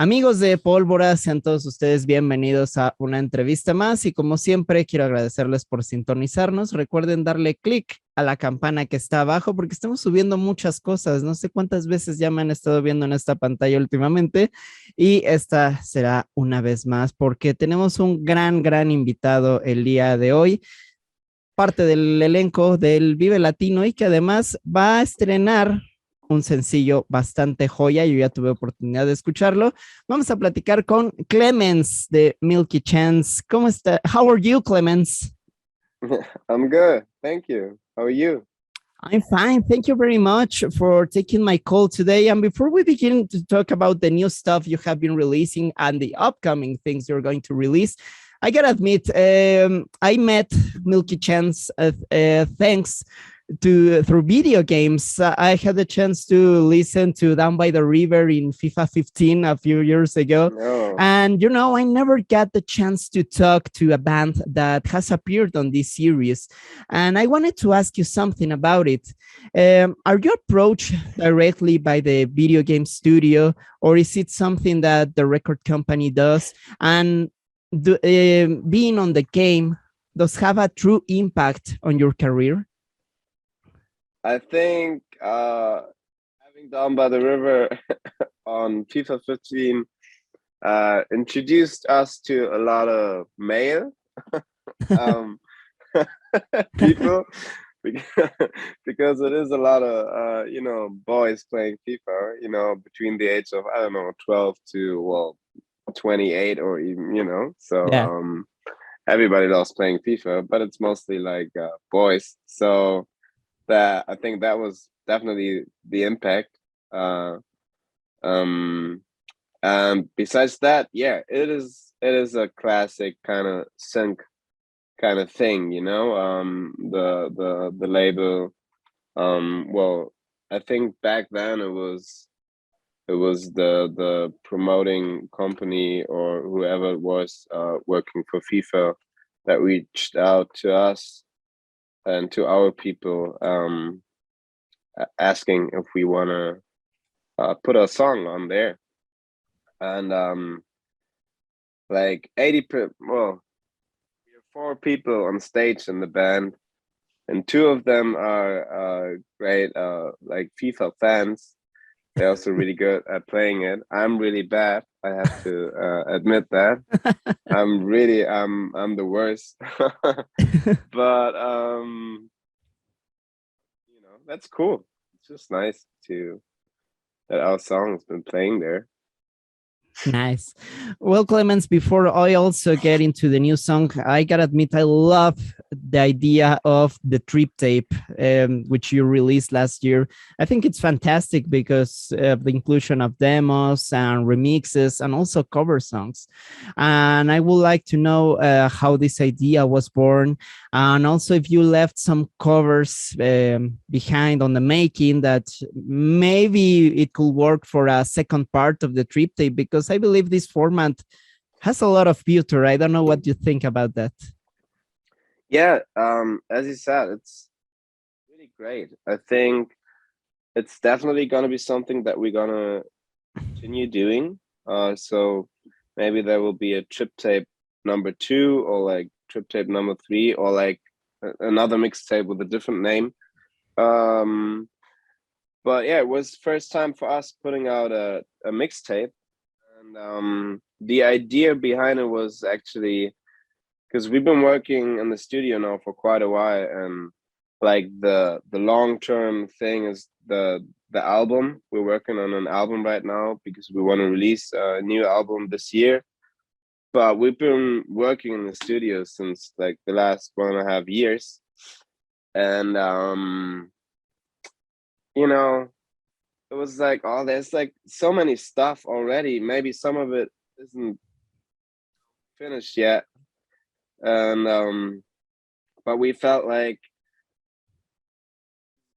Amigos de Pólvora, sean todos ustedes bienvenidos a una entrevista más y como siempre quiero agradecerles por sintonizarnos. Recuerden darle clic a la campana que está abajo porque estamos subiendo muchas cosas. No sé cuántas veces ya me han estado viendo en esta pantalla últimamente y esta será una vez más porque tenemos un gran invitado el día de hoy, parte del elenco del Vive Latino y que además va a estrenar un sencillo bastante joya. Yo ya tuve oportunidad de escucharlo. Vamos a platicar con Clemens de Milky Chance. ¿Cómo está? How are you, Clemens? I'm good. Thank you. How are you? I'm fine. Thank you very much for taking my call today. And before we begin to talk about the new stuff you have been releasing and the upcoming things you're going to release, I gotta admit, I met Milky Chance thanks to through video games. I had the chance to listen to Down by the River in FIFA 15 a few years ago. Oh. And, you know, I never got the chance to talk to a band that has appeared on this series. And I wanted to ask you something about it. Are you approached directly by the video game studio, or is it something that the record company does? And being on the game, does have a true impact on your career? I think having Down by the River on FIFA 15 introduced us to a lot of male people because it is a lot of boys playing FIFA, between the age of 12 to 28 or even so Yeah. Everybody loves playing FIFA, but it's mostly like boys. So that I think that was definitely the impact. Besides that, yeah, it is a classic kind of sync kind of thing, the label. Well, I think back then it was the promoting company or whoever it was working for FIFA that reached out to us and to our people, asking if we want to put a song on there. And like 80 well, we have 4 people on stage in the band, and 2 of them are great like FIFA fans. They're also really good at playing it. I'm really bad, I have to admit that. I'm the worst. But that's cool. It's just nice that our song's been playing there. Nice. Well, Clemens, before I also get into the new song, I gotta admit, I love the idea of the trip tape, which you released last year. I think it's fantastic because of the inclusion of demos and remixes and also cover songs. And I would like to know how this idea was born. And also if you left some covers behind on the making that maybe it could work for a second part of the trip tape, because I believe this format has a lot of beauty. I don't know what you think about that. Yeah, as you said, it's really great. I think it's definitely going to be something that we're going to continue doing. So maybe there will be a trip tape number 2 or like trip tape number 3 or like another mixtape with a different name. But yeah, it was first time for us putting out a mixtape. And the idea behind it was actually because we've been working in the studio now for quite a while, and like the long-term thing is the album. We're working on an album right now because we want to release a new album this year. But we've been working in the studio since like the last 1.5 years. And it was like, oh, there's like so many stuff already. Maybe some of it isn't finished yet. And but we felt like,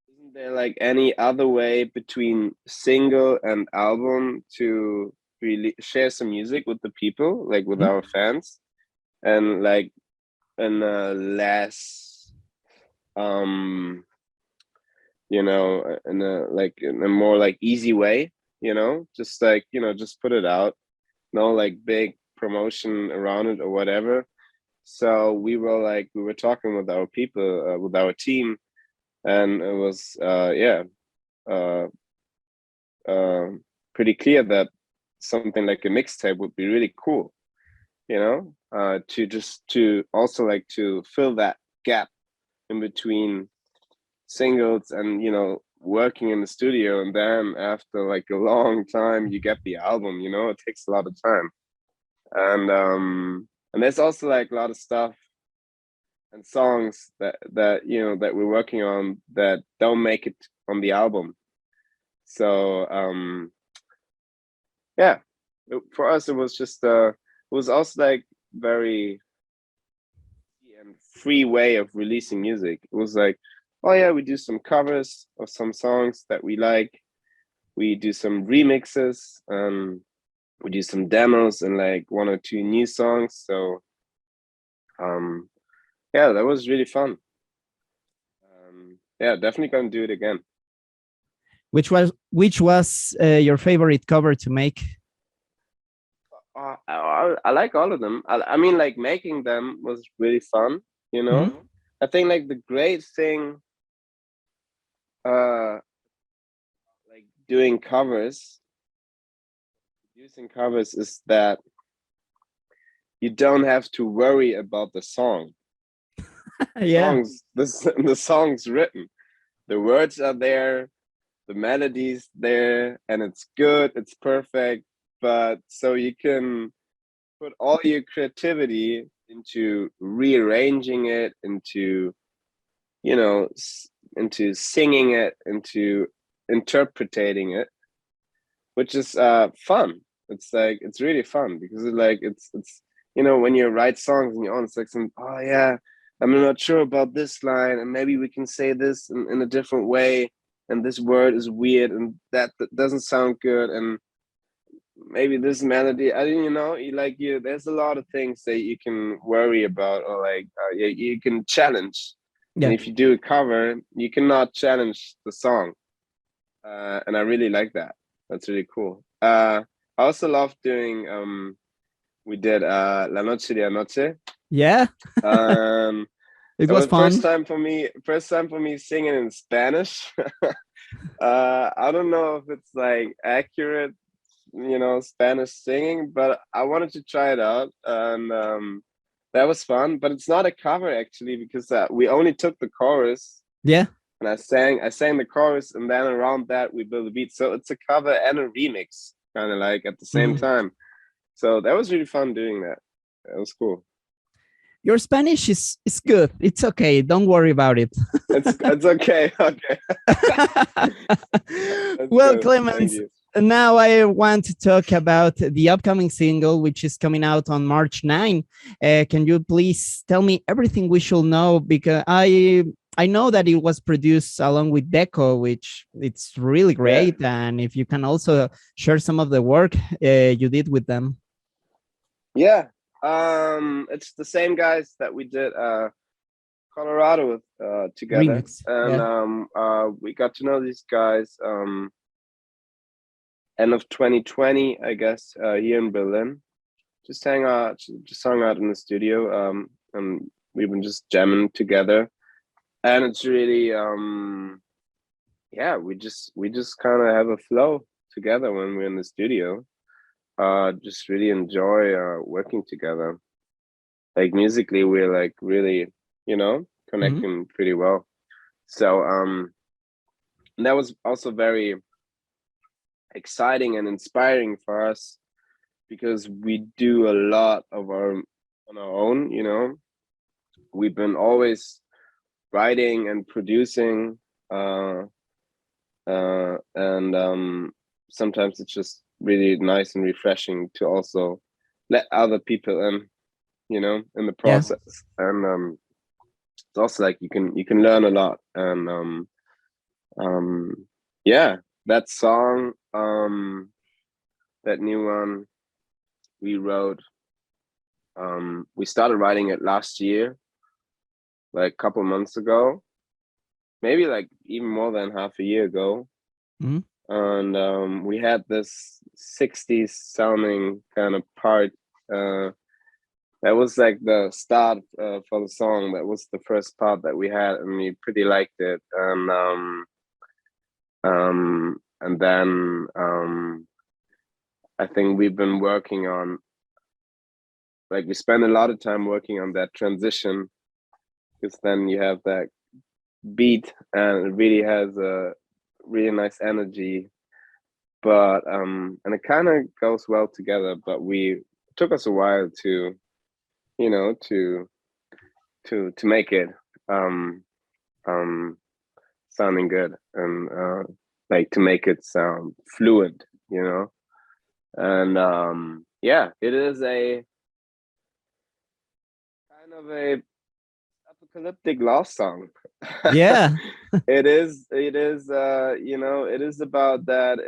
isn't there like any other way between single and album to really share some music with the people, like with our fans, and like in a less in a more like easy way, just like just put it out. no like big promotion around it or whatever. So we were talking with our people, with our team, and it was uh, uh, pretty clear that something like a mixtape would be really cool, to also like to fill that gap in between singles and working in the studio, and then after like a long time you get the album. It takes a lot of time, and there's also like a lot of stuff and songs that that we're working on that don't make it on the album. So yeah, for us it was just it was also like very and free way of releasing music. It was like, oh yeah, we do some covers of some songs that we like, we do some remixes, we do some demos and like one or two new songs. So yeah, that was really fun. Yeah, definitely gonna do it again. Which was your favorite cover to make? I like all of them. I mean, like making them was really fun. I think like the great thing, like doing covers, producing covers, is that you don't have to worry about the song. Yeah. The song's written, the words are there, the melody's there, and it's good, it's perfect. But so you can put all your creativity into rearranging it, into into singing it, into interpreting it, which is fun. It's like it's really fun because it's when you write songs and you're on, it's like oh yeah, I'm not sure about this line, and maybe we can say this in a different way, and this word is weird, and that doesn't sound good, and maybe this melody, there's a lot of things that you can worry about, or like you can challenge. And Yeah. if you do a cover, you cannot challenge the song, and I really like that. That's really cool. I also love doing we did La Noche de Anoche. Yeah. It That was was fun. first time for me singing in Spanish. I don't know if it's like accurate, Spanish singing, but I wanted to try it out, and that was fun. But it's not a cover actually, because we only took the chorus, Yeah. and I sang the chorus, and then around that we built a beat. So it's a cover and a remix, kind of like at the same time. So that was really fun doing that. It was cool. Your Spanish is good. It's okay. Don't worry about it. It's okay. Okay. Well, Good. Clemens, now I want to talk about the upcoming single, which is coming out on March 9. Can you please tell me everything we should know? Because I know that it was produced along with Deco, which it's really great. Yeah. And if you can also share some of the work you did with them. Yeah. It's the same guys that we did Colorado with together. Remix. And yeah. We got to know these guys end of 2020, I guess, here in Berlin. Just hung out in the studio, and we've been just jamming together. And it's really yeah, we just kind of have a flow together when we're in the studio. Just really enjoy working together. Like musically, we're like really, connecting pretty well. So that was also very exciting and inspiring for us, because we do a lot of on our own. We've been always writing and producing, and sometimes it's just really nice and refreshing to also let other people in, in the process. Yeah. And it's also like you can learn a lot. And yeah, that song, that new one we wrote, we started writing it last year, like a couple months ago, maybe like even more than half a year ago. And we had this 60s sounding kind of part. That was like the start for the song. That was the first part that we had, and we pretty liked it. And then I think we've been working on, like, we spend a lot of time working on that transition, because then you have that beat and it really has a really nice energy, but and it kind of goes well together, but it took us a while to make it sounding good, and like to make it sound fluid, and yeah, it is a kind of a apocalyptic love song. Yeah. It is it is about that.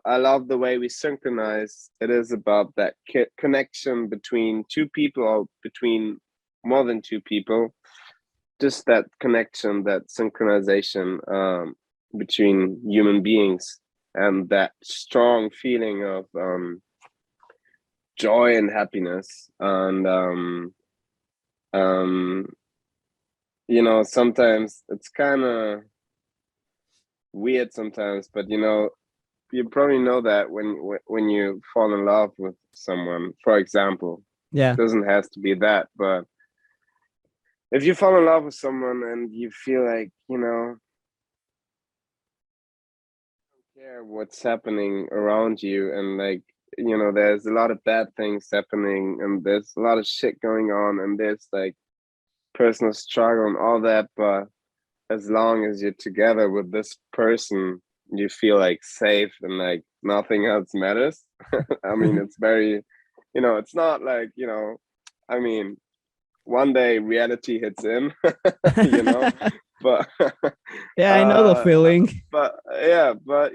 I love the way we synchronize. It is about that connection between two people, or between more than two people, just that connection, that synchronization between human beings, and that strong feeling of joy and happiness. And sometimes it's kind of weird sometimes, but you probably know that when you fall in love with someone, for example, Yeah. it doesn't have to be that, but if you fall in love with someone and you feel like, don't care what's happening around you, and like, there's a lot of bad things happening, and there's a lot of shit going on, and there's like personal struggle and all that, but as long as you're together with this person, you feel like safe, and like nothing else matters. I mean, it's very, it's not like, I mean, one day reality hits in, but Yeah, I know the feeling. but yeah, but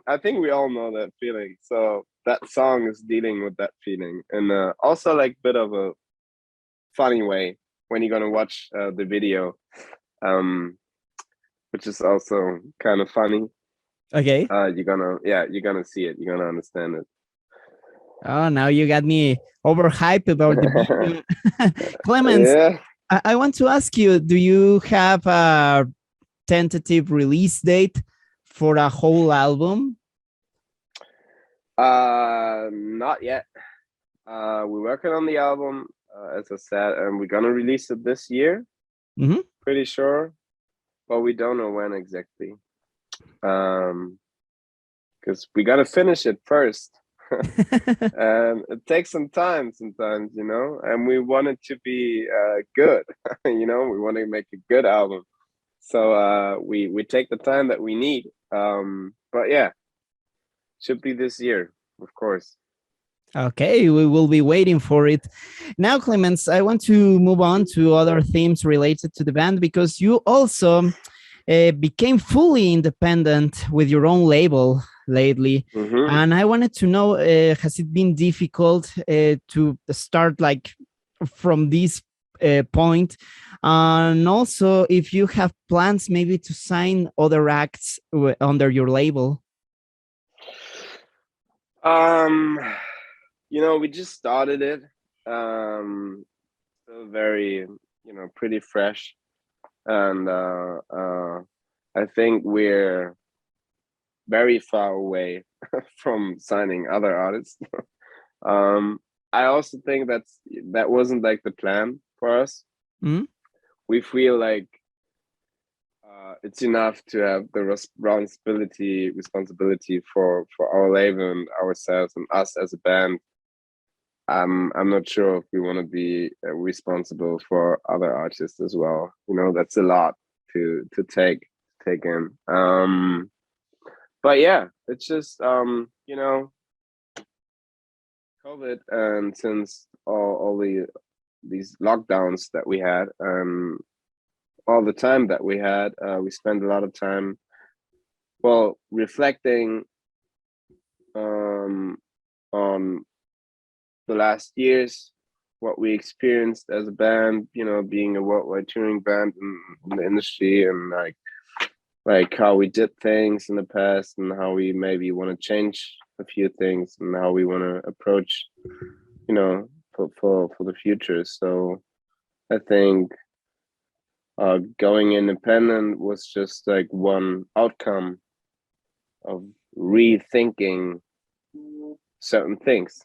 I think we all know that feeling. So that song is dealing with that feeling, and also like bit of a funny way when you're gonna watch the video, which is also kind of funny. Okay. You're gonna see it. You're gonna understand it. Oh, now you got me overhyped about the video. Clemens, Yeah. I want to ask you, do you have a tentative release date for a whole album? Not yet. We're working on the album, as I said, and we're gonna release it this year. Mm-hmm. Pretty sure, but we don't know when exactly. Because we gotta finish it first. And it takes some time sometimes, and we want it to be good. We want to make a good album, so we take the time that we need. But yeah, should be this year, of course. Okay, we will be waiting for it. Now, Clemens, I want to move on to other themes related to the band, because you also became fully independent with your own label lately. Mm-hmm. And I wanted to know, has it been difficult to start like from this point? And also, if you have plans maybe to sign other acts under your label? We just started it. Still very, pretty fresh. And I think we're very far away from signing other artists. I also think that wasn't like the plan for us. Mm-hmm. We feel like it's enough to have the responsibility for our label and ourselves and us as a band. I'm not sure if we want to be responsible for other artists as well. That's a lot to take in. But yeah, it's just COVID, and since all these lockdowns that we had, all the time that we had, we spent a lot of time, reflecting on the last years, what we experienced as a band, being a worldwide touring band in the industry, and like like how we did things in the past and how we maybe want to change a few things and how we want to approach, you know, for the future. So I think going independent was just like one outcome of rethinking certain things,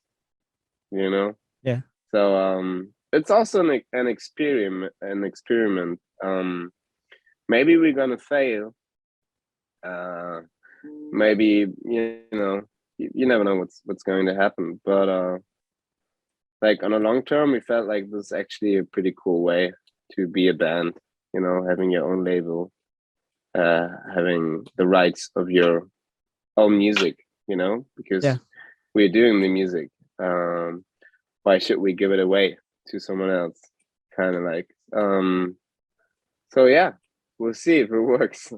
you know. Yeah. So it's also an experiment. Maybe we're gonna fail. Maybe you never know what's going to happen. But like on a long term, we felt like this is actually a pretty cool way to be a band. You know, having your own label, having the rights of your own music. You know, because Yeah. we're doing the music. Why should we give it away to someone else? Kind of like. So yeah, we'll see if it works.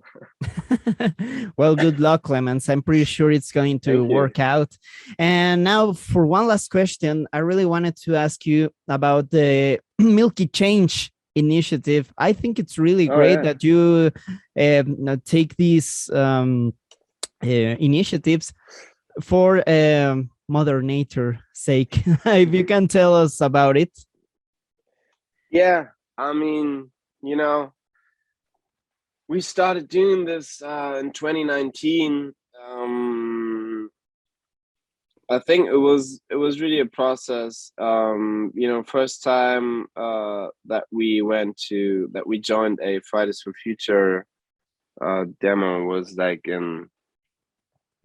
Well, good luck, Clemens. I'm pretty sure it's going to Thank you. work out. And now, for one last question, I really wanted to ask you about the Milky Change initiative. I think it's really great that you take these initiatives for Mother Nature sake. If you can tell us about it. Yeah, I mean, we started doing this in 2019. I think it was really a process. First time that we joined a Fridays for Future demo was like in,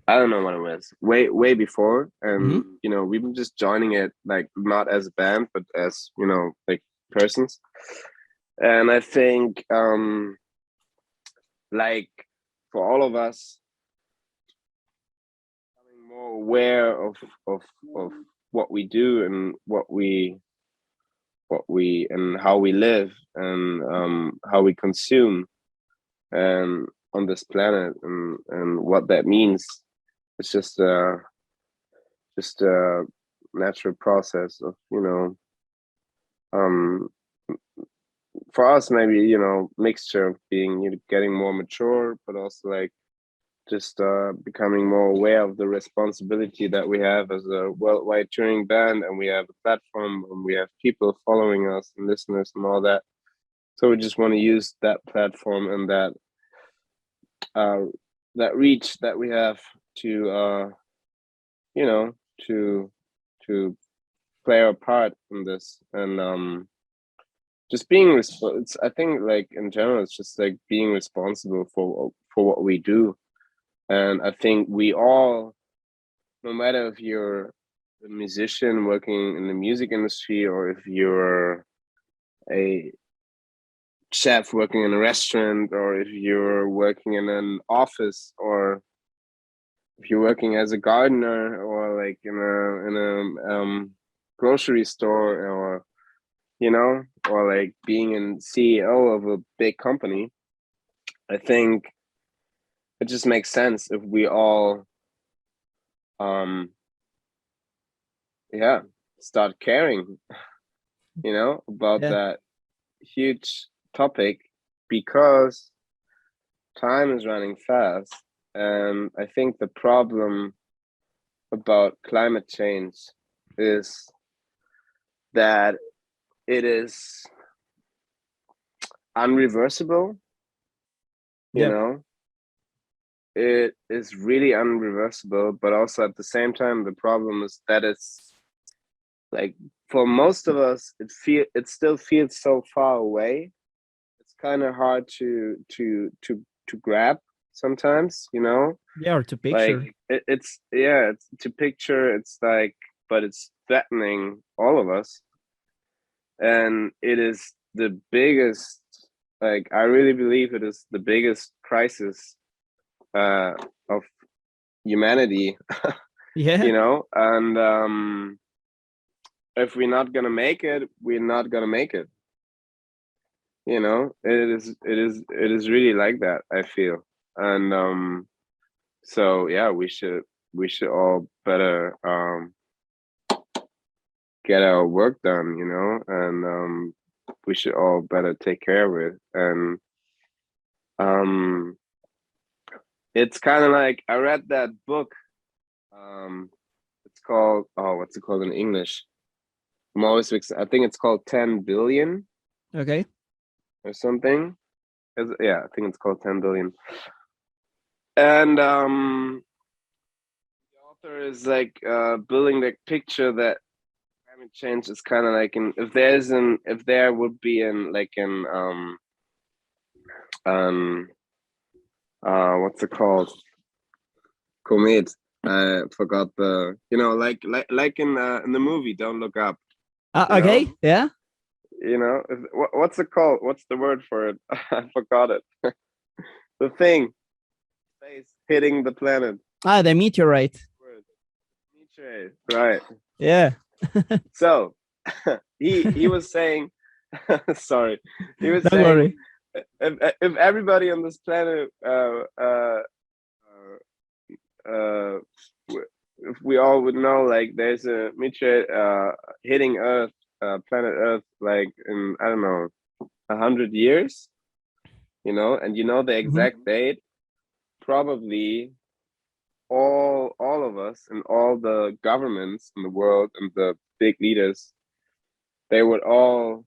I don't know when it was, way before, and we were just joining it like not as a band but as like persons. And I think like for all of us, becoming more aware of what we do and what we and how we live and how we consume and on this planet and what that means. It's just a natural process of for us, maybe mixture of being getting more mature, but also like just becoming more aware of the responsibility that we have as a worldwide touring band, and we have a platform and we have people following us and listeners and all that. So we just want to use that platform and that reach that we have to to play our part in this. And just being I think like in general it's just like being responsible for what we do. And I think we all, no matter if you're a musician working in the music industry or if you're a chef working in a restaurant or if you're working in an office or if you're working as a gardener or like in a grocery store or or like being a CEO of a big company, I think it just makes sense if we all start caring about that huge topic, because time is running fast. And I think the problem about climate change is that it is unreversible. It is really unreversible, but also at the same time the problem is that it's like, for most of us, it still feels so far away. It's kind of hard to grab sometimes, or to picture. like it's to picture. It's like, but it's threatening all of us, and it is the biggest, like I really believe it is the biggest crisis of humanity. And if we're not gonna make it, we're not gonna make it. It is really like that, I feel. And so yeah, we should all better get our work done, and we should all better take care of it. And it's kind of like I read that book. It's called, oh, what's it called in English? I'm always I think it's called 10 billion Okay. or something. Yeah, I think it's called 10 billion. And the author is like building the picture that climate change is kind of like if there would be what's it called? Comet. I forgot like in the movie Don't Look Up. Okay. Yeah. What's it called? What's the word for it? I forgot it. The thing, space hitting the planet. The meteorite. Meteorite, right? Yeah. So he was saying, sorry, he was Don't saying, worry. if everybody on this planet, if we all would know, like there's a meteorite hitting Earth, planet Earth, like in I don't know, 100 years, and the exact date, probably all of us and all the governments in the world and the big leaders, they would all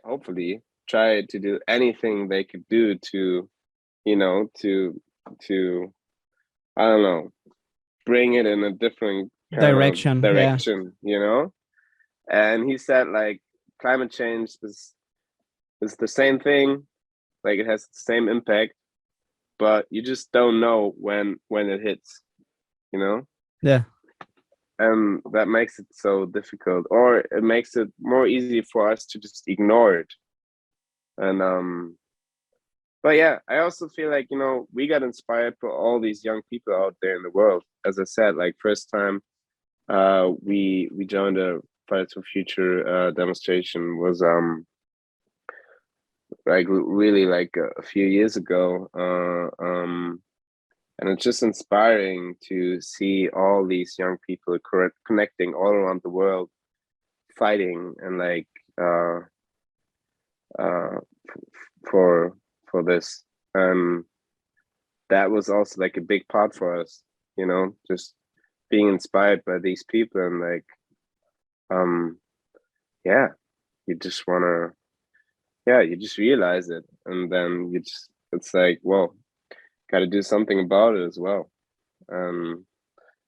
hopefully try to do anything they could do to to I don't know, bring it in a different Direction. Yeah. And he said like climate change is the same thing, like it has the same impact, but you just don't know when it hits, Yeah. and that makes it so difficult, or it makes it more easy for us to just ignore it. And but yeah, I also feel like we got inspired by all these young people out there in the world. As I said, like first time we joined a Fridays for Future demonstration was like really like a few years ago, and it's just inspiring to see all these young people connecting all around the world, fighting and like for this. And that was also like a big part for us, just being inspired by these people, and like yeah, you just you just realize it, and then it's like, well, gotta do something about it as well.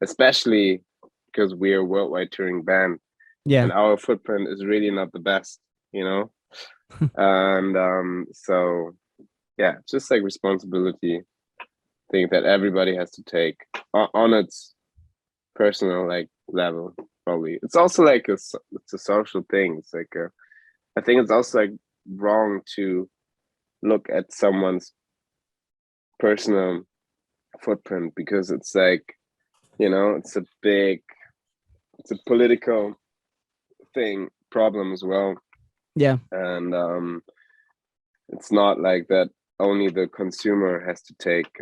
Especially because we're a worldwide touring band, Yeah. and our footprint is really not the best, and so yeah, just like responsibility thing that everybody has to take on its personal like level. Probably it's also like it's a social thing. It's like I think it's also like wrong to look at someone's personal footprint, because it's like it's a political problem as well. Yeah. And it's not like that only the consumer has to take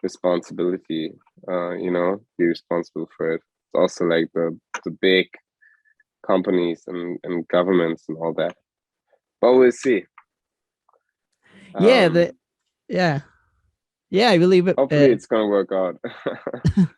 responsibility, be responsible for it. It's also like the big companies and governments and all that. But we'll see. Yeah. I believe hopefully it's gonna work out.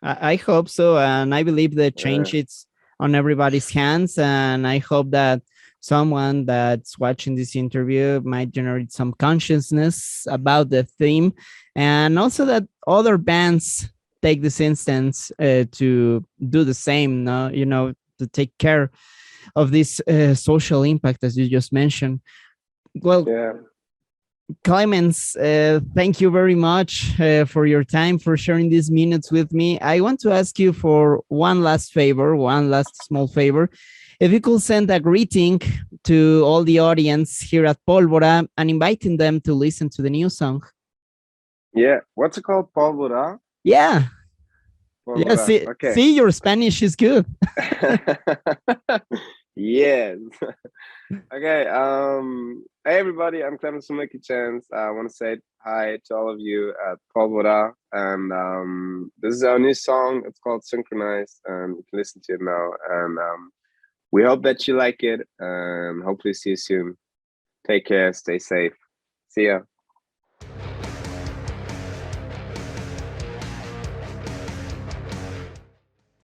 I hope so, and I believe the change it's on everybody's hands, and I hope that someone that's watching this interview might generate some consciousness about the theme, and also that other bands take this instance to do the same. No, to take care of this social impact, as you just mentioned. Well, yeah. Clemens, thank you very much for your time, for sharing these minutes with me. I want to ask you for one last small favor. If you could send a greeting to all the audience here at Pólvora and inviting them to listen to the new song. Yeah. What's it called? Pólvora? Yeah. Pólvora. Yeah, Okay. See, your Spanish is good. Yes. Okay. Hey everybody, I'm Clemens from Milky Chance. I want to say hi to all of you at Pólvora, and this is our new song. It's called Synchronize, and you can listen to it now. And we hope that you like it, and hopefully see you soon. Take care. Stay safe. See ya.